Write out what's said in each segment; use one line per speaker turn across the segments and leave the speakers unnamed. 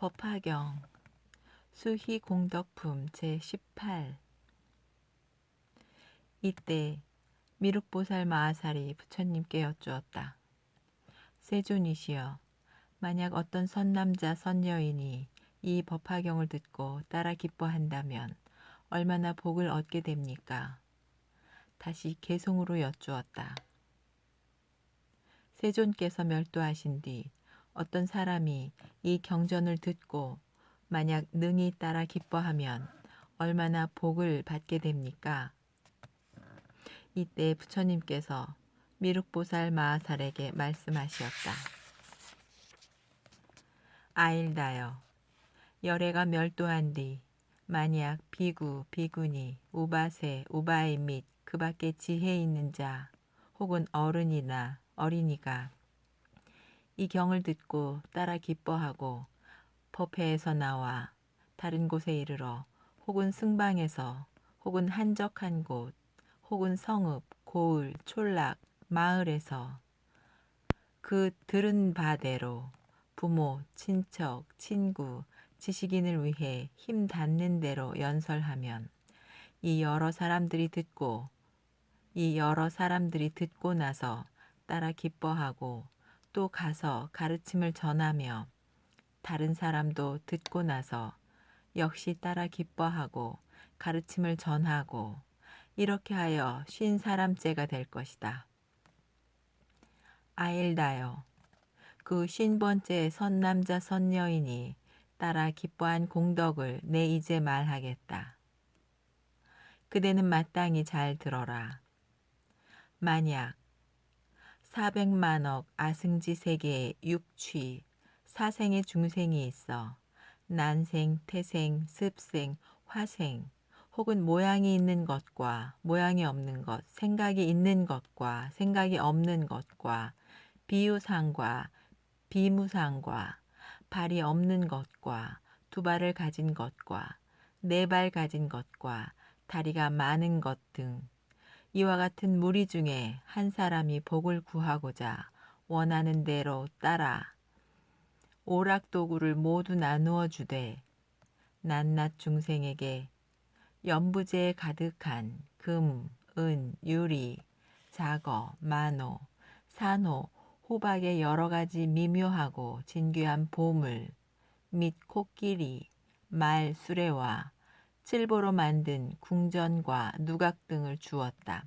법화경 수희공덕품 제18. 이때 미륵보살 마하살이 부처님께 여쭈었다. 세존이시여, 만약 어떤 선남자 선여인이 이 법화경을 듣고 따라 기뻐한다면 얼마나 복을 얻게 됩니까? 다시 개송으로 여쭈었다. 세존께서 멸도하신 뒤 어떤 사람이 이 경전을 듣고 만약 능히 따라 기뻐하면 얼마나 복을 받게 됩니까? 이때 부처님께서 미륵보살 마하살에게 말씀하시었다. 아일다여, 열애가 멸도한 뒤 만약 비구, 비구니, 우바세, 우바이 및 그 밖에 지혜 있는 자 혹은 어른이나 어린이가 이 경을 듣고 따라 기뻐하고 법회에서 나와 다른 곳에 이르러 혹은 승방에서 혹은 한적한 곳 혹은 성읍, 고을, 촌락, 마을에서 그 들은 바대로 부모, 친척, 친구, 지식인을 위해 힘 닿는 대로 연설하면 이 여러 사람들이 듣고 나서 따라 기뻐하고 또 가서 가르침을 전하며 다른 사람도 듣고 나서 역시 따라 기뻐하고 가르침을 전하고 이렇게 하여 50사람째가 될 것이다. 아일다여, 그 50번째 선남자 선여인이 따라 기뻐한 공덕을 내 이제 말하겠다. 그대는 마땅히 잘 들어라. 만약 400만억 아승지 세계에 육취, 사생의 중생이 있어 난생, 태생, 습생, 화생 혹은 모양이 있는 것과 모양이 없는 것, 생각이 있는 것과 생각이 없는 것과 비유상과 비무상과 발이 없는 것과 두 발을 가진 것과 네 발 가진 것과 다리가 많은 것 등 이와 같은 무리 중에 한 사람이 복을 구하고자 원하는 대로 따라 오락도구를 모두 나누어 주되 낱낱 중생에게 연부제에 가득한 금, 은, 유리, 자거, 만호, 산호, 호박의 여러 가지 미묘하고 진귀한 보물 및 코끼리, 말, 수레와 칠보로 만든 궁전과 누각 등을 주었다.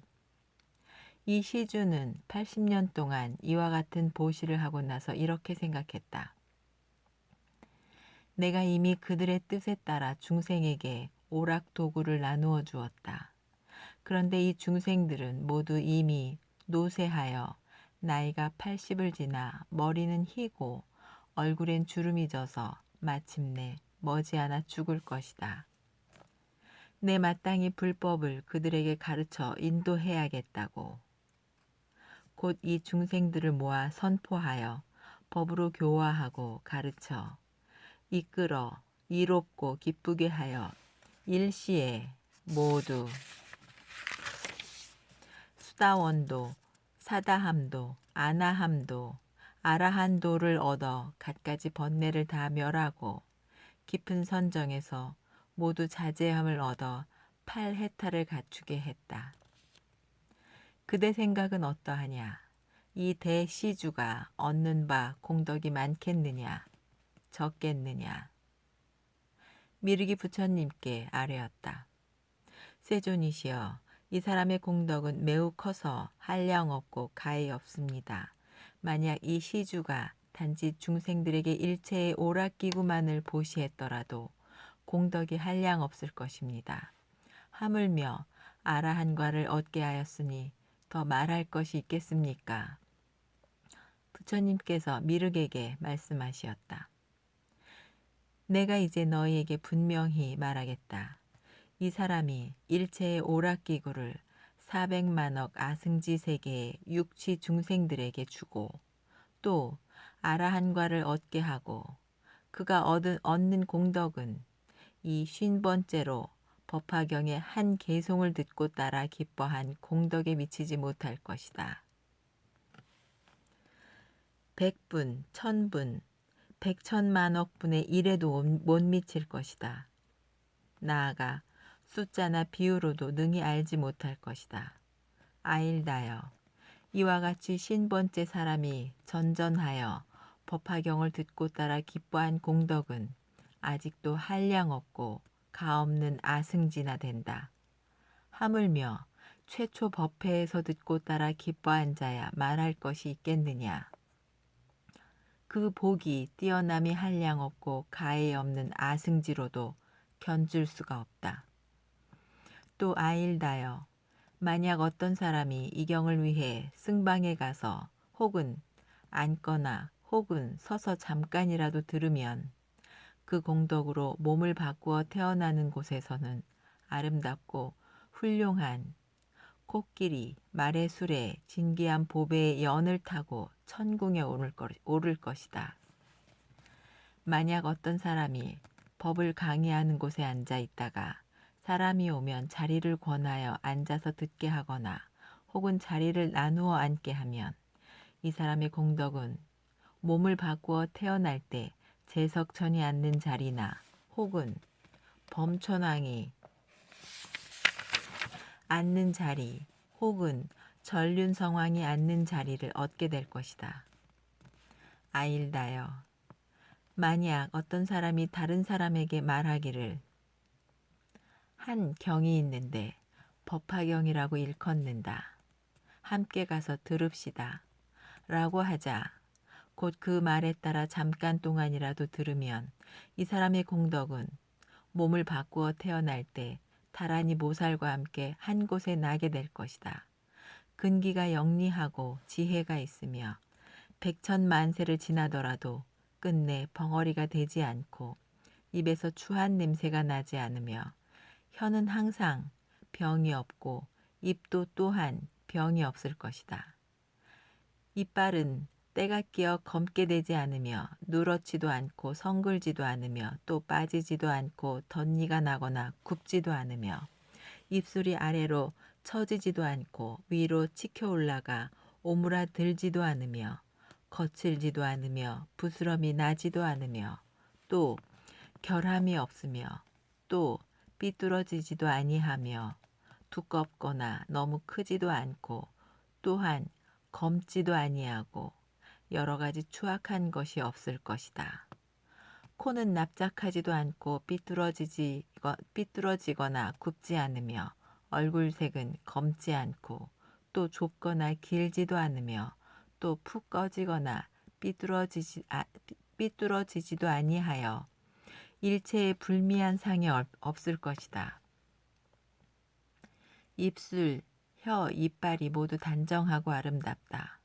이 시주는 80년 동안 이와 같은 보시를 하고 나서 이렇게 생각했다. 내가 이미 그들의 뜻에 따라 중생에게 오락 도구를 나누어 주었다. 그런데 이 중생들은 모두 이미 노쇠하여 나이가 80을 지나 머리는 희고 얼굴엔 주름이 져서 마침내 머지않아 죽을 것이다. 내 마땅히 불법을 그들에게 가르쳐 인도해야겠다고. 곧 이 중생들을 모아 선포하여 법으로 교화하고 가르쳐 이끌어 이롭고 기쁘게 하여 일시에 모두 수다원도, 사다함도, 아나함도, 아라한도를 얻어 갖가지 번뇌를 다 멸하고 깊은 선정에서 모두 자제함을 얻어 8해탈을 갖추게 했다. 그대 생각은 어떠하냐? 이 대시주가 얻는 바 공덕이 많겠느냐? 적겠느냐? 미르기 부처님께 아뢰었다. 세존이시여, 이 사람의 공덕은 매우 커서 한량 없고 가히 없습니다. 만약 이 시주가 단지 중생들에게 일체의 오락기구만을 보시했더라도 공덕이 한량 없을 것입니다. 하물며 아라한과를 얻게 하였으니 더 말할 것이 있겠습니까? 부처님께서 미륵에게 말씀하시었다. 내가 이제 너희에게 분명히 말하겠다. 이 사람이 일체의 오락기구를 400만억 아승지 세계의 육취 중생들에게 주고 또 아라한과를 얻게 하고 그가 얻는 공덕은 이 50번째로 법화경의 한 개송을 듣고 따라 기뻐한 공덕에 미치지 못할 것이다. 100분, 1000분, 백천만억 분의 1에도 못 미칠 것이다. 나아가 숫자나 비유로도 능히 알지 못할 것이다. 아일다여, 이와 같이 50번째 사람이 전전하여 법화경을 듣고 따라 기뻐한 공덕은 아직도 한량없고 가없는 아승지나 된다. 하물며 최초 법회에서 듣고 따라 기뻐한 자야 말할 것이 있겠느냐. 그 복이 뛰어남이 한량없고 가해 없는 아승지로도 견줄 수가 없다. 또 아일다여, 만약 어떤 사람이 이 경을 위해 승방에 가서 혹은 앉거나 혹은 서서 잠깐이라도 들으면 그 공덕으로 몸을 바꾸어 태어나는 곳에서는 아름답고 훌륭한 코끼리, 말의 술에 진귀한 보배의 연을 타고 천궁에 오를 것이다. 만약 어떤 사람이 법을 강의하는 곳에 앉아 있다가 사람이 오면 자리를 권하여 앉아서 듣게 하거나 혹은 자리를 나누어 앉게 하면 이 사람의 공덕은 몸을 바꾸어 태어날 때 제석천이 앉는 자리나 혹은 범천왕이 앉는 자리 혹은 전륜성왕이 앉는 자리를 얻게 될 것이다. 아일다여, 만약 어떤 사람이 다른 사람에게 말하기를 한 경이 있는데 법화경이라고 일컫는다. 함께 가서 들읍시다. 라고 하자 곧 그 말에 따라 잠깐 동안이라도 들으면 이 사람의 공덕은 몸을 바꾸어 태어날 때 다란이 모살과 함께 한 곳에 나게 될 것이다. 근기가 영리하고 지혜가 있으며 백천만세를 지나더라도 끝내 벙어리가 되지 않고 입에서 추한 냄새가 나지 않으며 혀는 항상 병이 없고 입도 또한 병이 없을 것이다. 이빨은 때가 끼어 검게 되지 않으며 누렇지도 않고 성글지도 않으며 또 빠지지도 않고 덧니가 나거나 굽지도 않으며 입술이 아래로 처지지도 않고 위로 치켜 올라가 오므라들지도 않으며 거칠지도 않으며 부스럼이 나지도 않으며 또 결함이 없으며 또 삐뚤어지지도 아니하며 두껍거나 너무 크지도 않고 또한 검지도 아니하고 여러 가지 추악한 것이 없을 것이다. 코는 납작하지도 않고 삐뚤어지거나 굽지 않으며 얼굴색은 검지 않고 또 좁거나 길지도 않으며 또 푹 꺼지거나 삐뚤어지지도 아니하여 일체의 불미한 상이 없을 것이다. 입술, 혀, 이빨이 모두 단정하고 아름답다.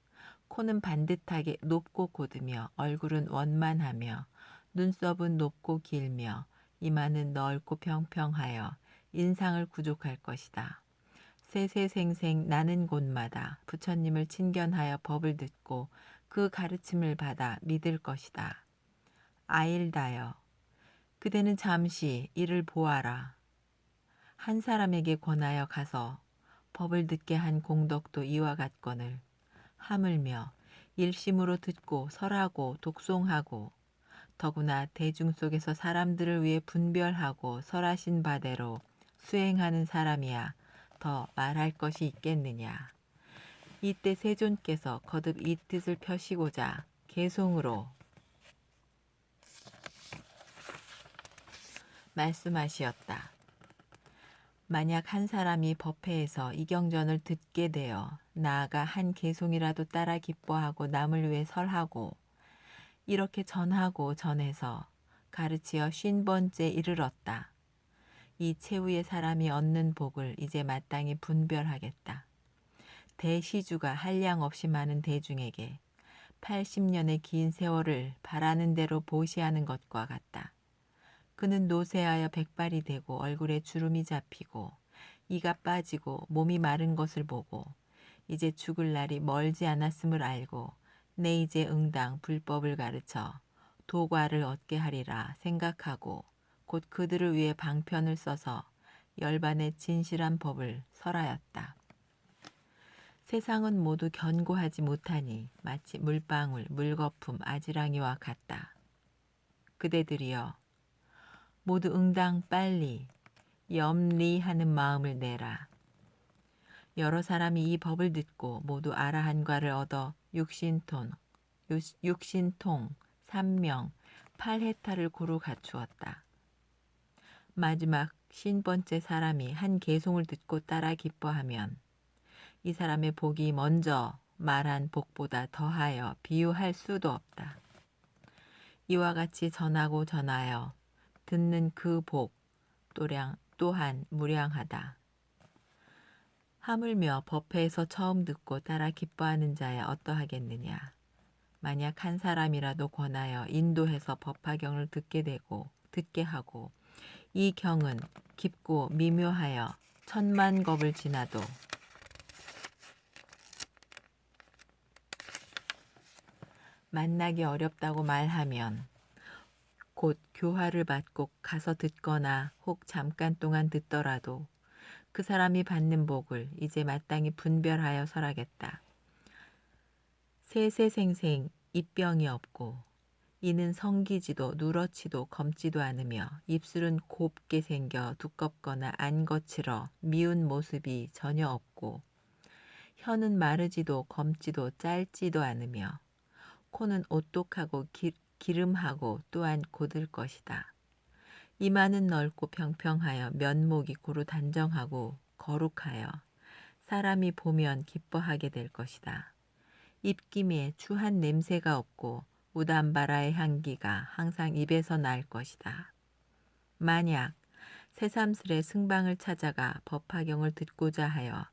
코는 반듯하게 높고 곧으며 얼굴은 원만하며 눈썹은 높고 길며 이마는 넓고 평평하여 인상을 구족할 것이다. 세세생생 나는 곳마다 부처님을 친견하여 법을 듣고 그 가르침을 받아 믿을 것이다. 아일다여, 그대는 잠시 이를 보아라. 한 사람에게 권하여 가서 법을 듣게 한 공덕도 이와 같거늘 하물며 일심으로 듣고 설하고 독송하고 더구나 대중 속에서 사람들을 위해 분별하고 설하신 바대로 수행하는 사람이야 더 말할 것이 있겠느냐. 이때 세존께서 거듭 이 뜻을 펴시고자 개송으로 말씀하시었다. 만약 한 사람이 법회에서 이 경전을 듣게 되어 나아가 한 개송이라도 따라 기뻐하고 남을 위해 설하고 이렇게 전하고 전해서 가르치어 50번째 이르렀다. 이 최후의 사람이 얻는 복을 이제 마땅히 분별하겠다. 대시주가 한량 없이 많은 대중에게 80년의 긴 세월을 바라는 대로 보시하는 것과 같다. 그는 노쇠하여 백발이 되고 얼굴에 주름이 잡히고 이가 빠지고 몸이 마른 것을 보고 이제 죽을 날이 멀지 않았음을 알고 내 이제 응당 불법을 가르쳐 도과를 얻게 하리라 생각하고 곧 그들을 위해 방편을 써서 열반의 진실한 법을 설하였다. 세상은 모두 견고하지 못하니 마치 물방울, 물거품, 아지랑이와 같다. 그대들이여 모두 응당 빨리 염리하는 마음을 내라. 여러 사람이 이 법을 듣고 모두 아라한과를 얻어 육신통 3명 8헥타를 고루 갖추었다. 마지막 50번째 사람이 한 개송을 듣고 따라 기뻐하면 이 사람의 복이 먼저 말한 복보다 더하여 비유할 수도 없다. 이와 같이 전하고 전하여 듣는 그 복 또한 무량하다. 하물며 법회에서 처음 듣고 따라 기뻐하는 자야 어떠하겠느냐. 만약 한 사람이라도 권하여 인도해서 법화경을 듣게 하고 이 경은 깊고 미묘하여 1000만 겁을 지나도 만나기 어렵다고 말하면 곧 교화를 받고 가서 듣거나 혹 잠깐 동안 듣더라도 그 사람이 받는 복을 이제 마땅히 분별하여 설하겠다. 세세생생 입병이 없고 이는 성기지도 누렇지도 검지도 않으며 입술은 곱게 생겨 두껍거나 안 거칠어 미운 모습이 전혀 없고 혀는 마르지도 검지도 짧지도 않으며 코는 오똑하고 기름하고 또한 곧을 것이다. 이마는 넓고 평평하여 면목이 고루 단정하고 거룩하여 사람이 보면 기뻐하게 될 것이다. 입김에 추한 냄새가 없고 우담바라의 향기가 항상 입에서 날 것이다. 만약 새삼스레 승방을 찾아가 법화경을 듣고자 하여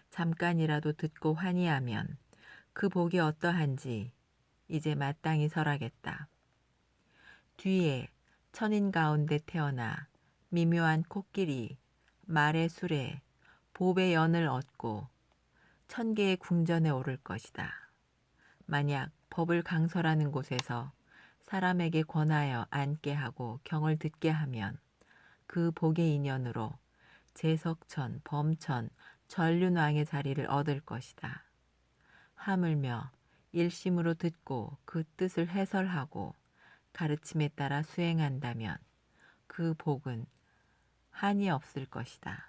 잠깐이라도 듣고 환희하면 그 복이 어떠한지 이제 마땅히 설하겠다. 뒤에 천인 가운데 태어나 미묘한 코끼리, 말의 수레, 보배 연을 얻고 1000개의 궁전에 오를 것이다. 만약 법을 강설하는 곳에서 사람에게 권하여 앉게 하고 경을 듣게 하면 그 복의 인연으로 제석천, 범천, 전륜왕의 자리를 얻을 것이다. 하물며 일심으로 듣고 그 뜻을 해설하고 가르침에 따라 수행한다면 그 복은 한이 없을 것이다.